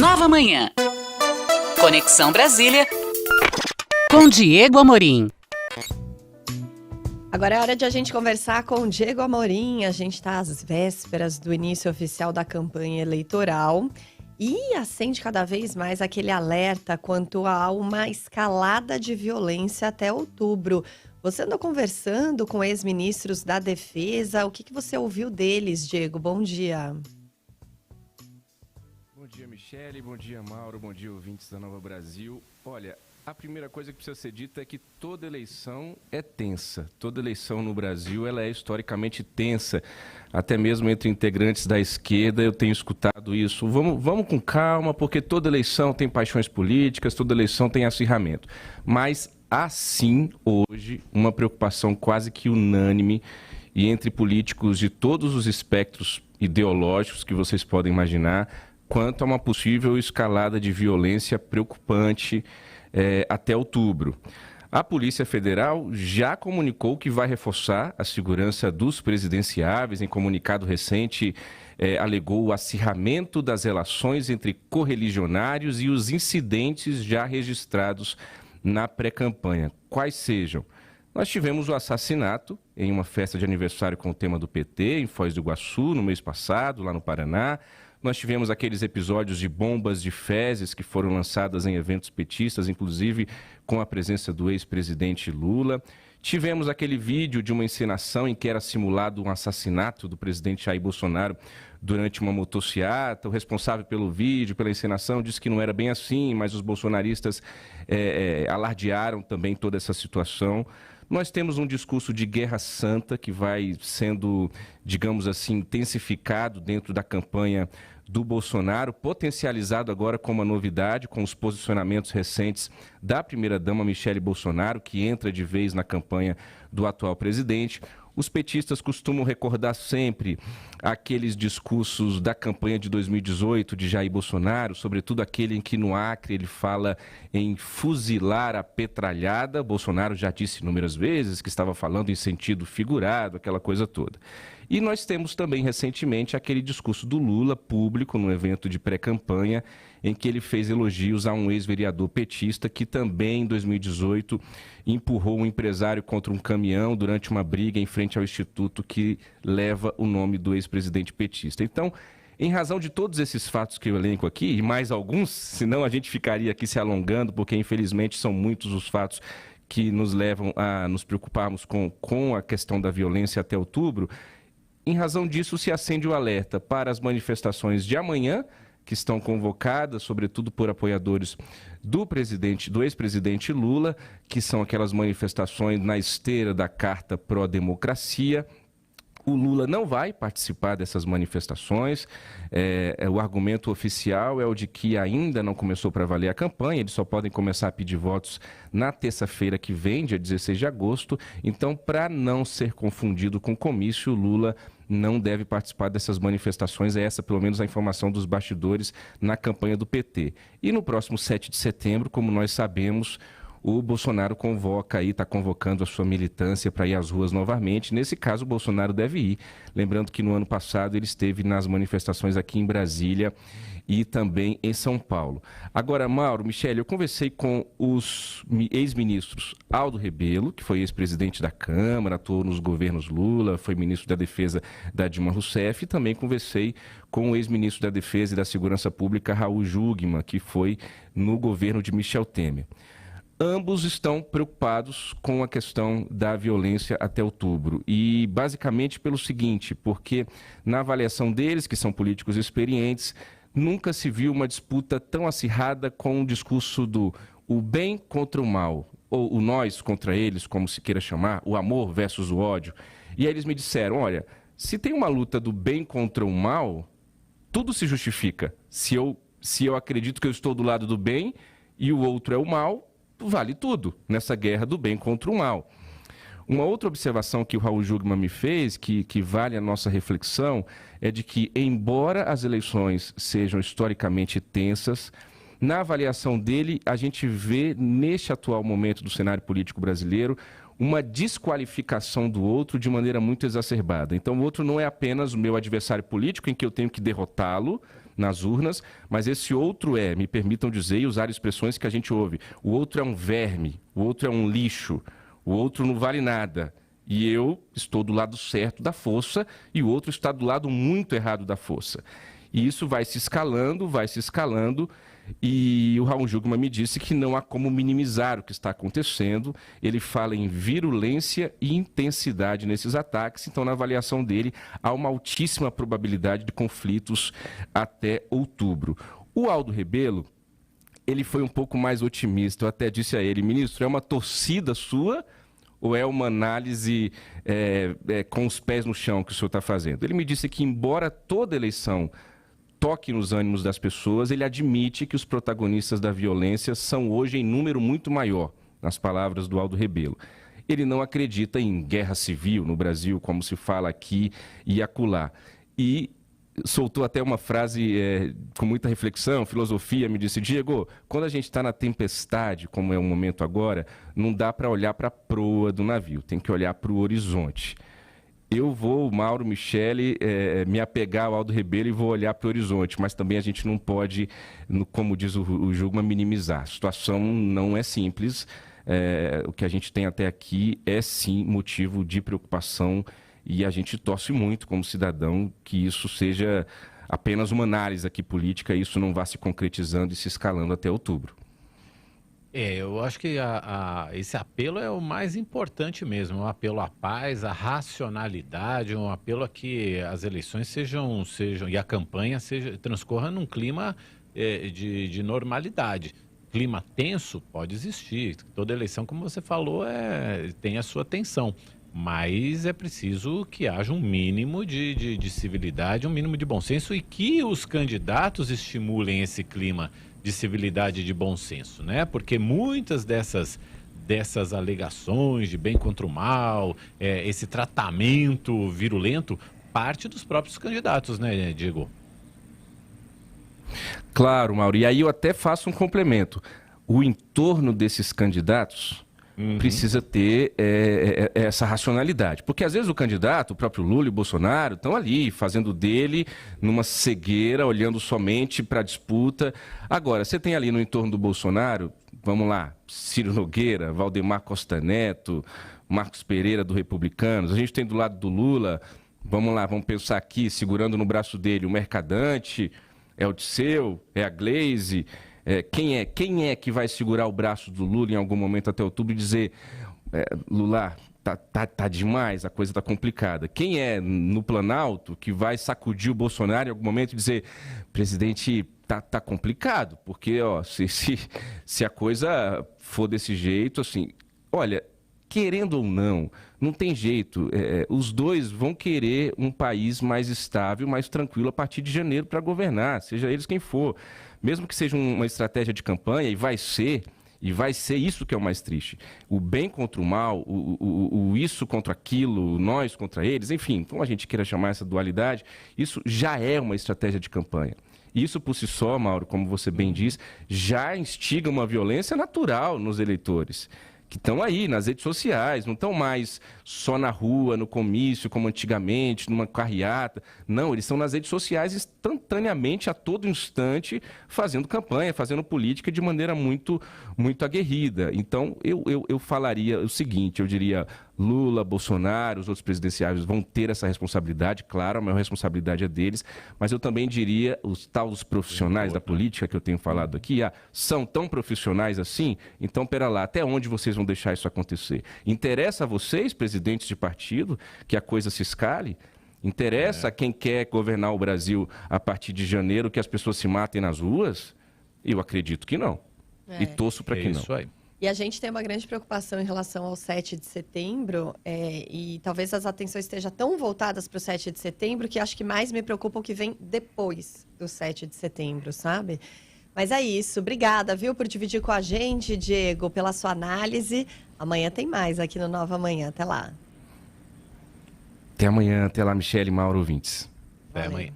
Nova Manhã. Conexão Brasília com Diego Amorim. Agora é hora de a gente conversar com o Diego Amorim. A gente está às vésperas do início oficial da campanha eleitoral e acende cada vez mais aquele alerta quanto a uma escalada de violência até outubro. Você andou conversando com ex-ministros da Defesa. O que você ouviu deles, Diego? Bom dia. Bom dia, Michele. Bom dia, Mauro. Bom dia, ouvintes da Nova Brasil. Olha, a primeira coisa que precisa ser dita é que toda eleição é tensa. Toda eleição no Brasil ela é historicamente tensa. Até mesmo entre integrantes da esquerda eu tenho escutado isso. Vamos com calma, porque toda eleição tem paixões políticas, toda eleição tem acirramento. Mas há sim, hoje, uma preocupação quase que unânime e entre políticos de todos os espectros ideológicos que vocês podem imaginar, quanto a uma possível escalada de violência preocupante até outubro. A Polícia Federal já comunicou que vai reforçar a segurança dos presidenciáveis. Em comunicado recente, alegou o acirramento das relações entre correligionários e os incidentes já registrados na pré-campanha. Quais sejam? Nós tivemos o assassinato em uma festa de aniversário com o tema do PT, em Foz do Iguaçu, no mês passado, lá no Paraná. Nós tivemos aqueles episódios de bombas de fezes que foram lançadas em eventos petistas, inclusive com a presença do ex-presidente Lula. Tivemos aquele vídeo de uma encenação em que era simulado um assassinato do presidente Jair Bolsonaro durante uma motociata. O responsável pelo vídeo, pela encenação, disse que não era bem assim, mas os bolsonaristas alardearam também toda essa situação. Nós temos um discurso de guerra santa que vai sendo, digamos assim, intensificado dentro da campanha do Bolsonaro, potencializado agora com uma novidade, com os posicionamentos recentes da primeira-dama Michele Bolsonaro, que entra de vez na campanha do atual presidente. Os petistas costumam recordar sempre aqueles discursos da campanha de 2018 de Jair Bolsonaro, sobretudo aquele em que no Acre ele fala em fuzilar a petralhada. Bolsonaro já disse inúmeras vezes que estava falando em sentido figurado, aquela coisa toda. E nós temos também recentemente aquele discurso do Lula público no evento de pré-campanha, em que ele fez elogios a um ex-vereador petista que também em 2018 empurrou um empresário contra um caminhão durante uma briga em frente ao instituto que leva o nome do ex-presidente petista. Então, em razão de todos esses fatos que eu elenco aqui, e mais alguns, senão a gente ficaria aqui se alongando, porque infelizmente são muitos os fatos que nos levam a nos preocuparmos com a questão da violência até outubro. Em razão disso, se acende o alerta para as manifestações de amanhã, que estão convocadas, sobretudo por apoiadores do ex-presidente Lula, que são aquelas manifestações na esteira da Carta Pró-Democracia. O Lula não vai participar dessas manifestações. O argumento oficial é o de que ainda não começou para valer a campanha, eles só podem começar a pedir votos na terça-feira que vem, dia 16 de agosto. Então, para não ser confundido com comício, o Lula não deve participar dessas manifestações. É essa, pelo menos, a informação dos bastidores na campanha do PT. E no próximo 7 de setembro, como nós sabemos, o Bolsonaro está convocando a sua militância para ir às ruas novamente. Nesse caso, o Bolsonaro deve ir. Lembrando que no ano passado ele esteve nas manifestações aqui em Brasília e também em São Paulo. Agora, Mauro, Michele, eu conversei com os ex-ministros Aldo Rebelo, que foi ex-presidente da Câmara, atuou nos governos Lula, foi ministro da Defesa da Dilma Rousseff, e também conversei com o ex-ministro da Defesa e da Segurança Pública, Raul Jungmann, que foi no governo de Michel Temer. Ambos estão preocupados com a questão da violência até outubro e basicamente pelo seguinte, porque na avaliação deles, que são políticos experientes, nunca se viu uma disputa tão acirrada com o discurso do o bem contra o mal, ou o nós contra eles, como se queira chamar, o amor versus o ódio. E aí eles me disseram, olha, se tem uma luta do bem contra o mal, tudo se justifica. Se eu acredito que eu estou do lado do bem e o outro é o mal, vale tudo nessa guerra do bem contra o mal. Uma outra observação que o Raul Jungmann me fez, que vale a nossa reflexão, é de que, embora as eleições sejam historicamente tensas, na avaliação dele, a gente vê, neste atual momento do cenário político brasileiro, uma desqualificação do outro de maneira muito exacerbada. Então, o outro não é apenas o meu adversário político, em que eu tenho que derrotá-lo, nas urnas, mas esse outro me permitam dizer e usar expressões que a gente ouve, o outro é um verme, o outro é um lixo, o outro não vale nada. E eu estou do lado certo da força e o outro está do lado muito errado da força. E isso vai se escalando, e o Raul Jungmann me disse que não há como minimizar o que está acontecendo. Ele fala em virulência e intensidade nesses ataques, então na avaliação dele há uma altíssima probabilidade de conflitos até outubro. O Aldo Rebelo, ele foi um pouco mais otimista, eu até disse a ele, ministro, é uma torcida sua ou é uma análise com os pés no chão que o senhor está fazendo? Ele me disse que, embora toda eleição toque nos ânimos das pessoas, ele admite que os protagonistas da violência são hoje em número muito maior, nas palavras do Aldo Rebelo. Ele não acredita em guerra civil no Brasil, como se fala aqui e acolá. E soltou até uma frase com muita reflexão, filosofia, me disse, Diego, quando a gente está na tempestade, como é o momento agora, não dá para olhar para a proa do navio, tem que olhar para o horizonte. Eu vou, Mauro, Michele, me apegar ao Aldo Rebelo e vou olhar para o horizonte, mas também a gente não pode, como diz o Jungmann, minimizar. A situação não é simples, o que a gente tem até aqui é sim motivo de preocupação e a gente torce muito como cidadão que isso seja apenas uma análise aqui política e isso não vá se concretizando e se escalando até outubro. Eu acho que esse apelo é o mais importante mesmo, um apelo à paz, à racionalidade, um apelo a que as eleições sejam e a campanha transcorra num clima de normalidade. Clima tenso pode existir, toda eleição, como você falou, tem a sua tensão, mas é preciso que haja um mínimo de civilidade, um mínimo de bom senso e que os candidatos estimulem esse clima de civilidade e de bom senso, né? Porque muitas dessas alegações de bem contra o mal, esse tratamento virulento, parte dos próprios candidatos, né, Diego? Claro, Mauro. E aí eu até faço um complemento. O entorno desses candidatos precisa ter essa racionalidade. Porque às vezes o candidato, o próprio Lula e o Bolsonaro, estão ali fazendo dele numa cegueira, olhando somente para a disputa. Agora, você tem ali no entorno do Bolsonaro, vamos lá, Ciro Nogueira, Valdemar Costa Neto, Marcos Pereira do Republicanos. A gente tem do lado do Lula, vamos lá, vamos pensar aqui, segurando no braço dele o Mercadante, é o Disseu, é a Gleisi. Quem é que vai segurar o braço do Lula em algum momento até outubro e dizer Lula, tá demais, a coisa tá complicada? Quem é no Planalto que vai sacudir o Bolsonaro em algum momento e dizer presidente, tá complicado? Porque se a coisa for desse jeito, assim, olha, querendo ou não tem jeito. Os dois vão querer um país mais estável, mais tranquilo a partir de janeiro para governar, seja eles quem for. Mesmo que seja uma estratégia de campanha, e vai ser isso que é o mais triste. O bem contra o mal, o isso contra aquilo, o nós contra eles, enfim, como a gente queira chamar essa dualidade, isso já é uma estratégia de campanha. Isso por si só, Mauro, como você bem diz, já instiga uma violência natural nos eleitores, que estão aí nas redes sociais, não estão mais só na rua, no comício, como antigamente, numa carreata. Não, eles estão nas redes sociais instantaneamente, a todo instante, fazendo campanha, fazendo política de maneira muito, muito aguerrida. Então, eu falaria o seguinte, eu diria, Lula, Bolsonaro, os outros presidenciáveis vão ter essa responsabilidade, claro, a maior responsabilidade é deles, mas eu também diria, os profissionais da política que eu tenho falado aqui, são tão profissionais assim? Então, pera lá, até onde vocês vão deixar isso acontecer? Interessa a vocês, presidentes de partido, que a coisa se escale? Interessa a quem quer governar o Brasil a partir de janeiro que as pessoas se matem nas ruas? Eu acredito que não. E torço para que não. Isso aí. E a gente tem uma grande preocupação em relação ao 7 de setembro, e talvez as atenções estejam tão voltadas para o 7 de setembro que acho que mais me preocupa o que vem depois do 7 de setembro, sabe? Mas é isso. Obrigada, viu, por dividir com a gente, Diego, pela sua análise. Amanhã tem mais aqui no Nova Manhã. Até lá. Até amanhã. Até lá, Michele, Mauro, ouvintes. Até Valeu. amanhã.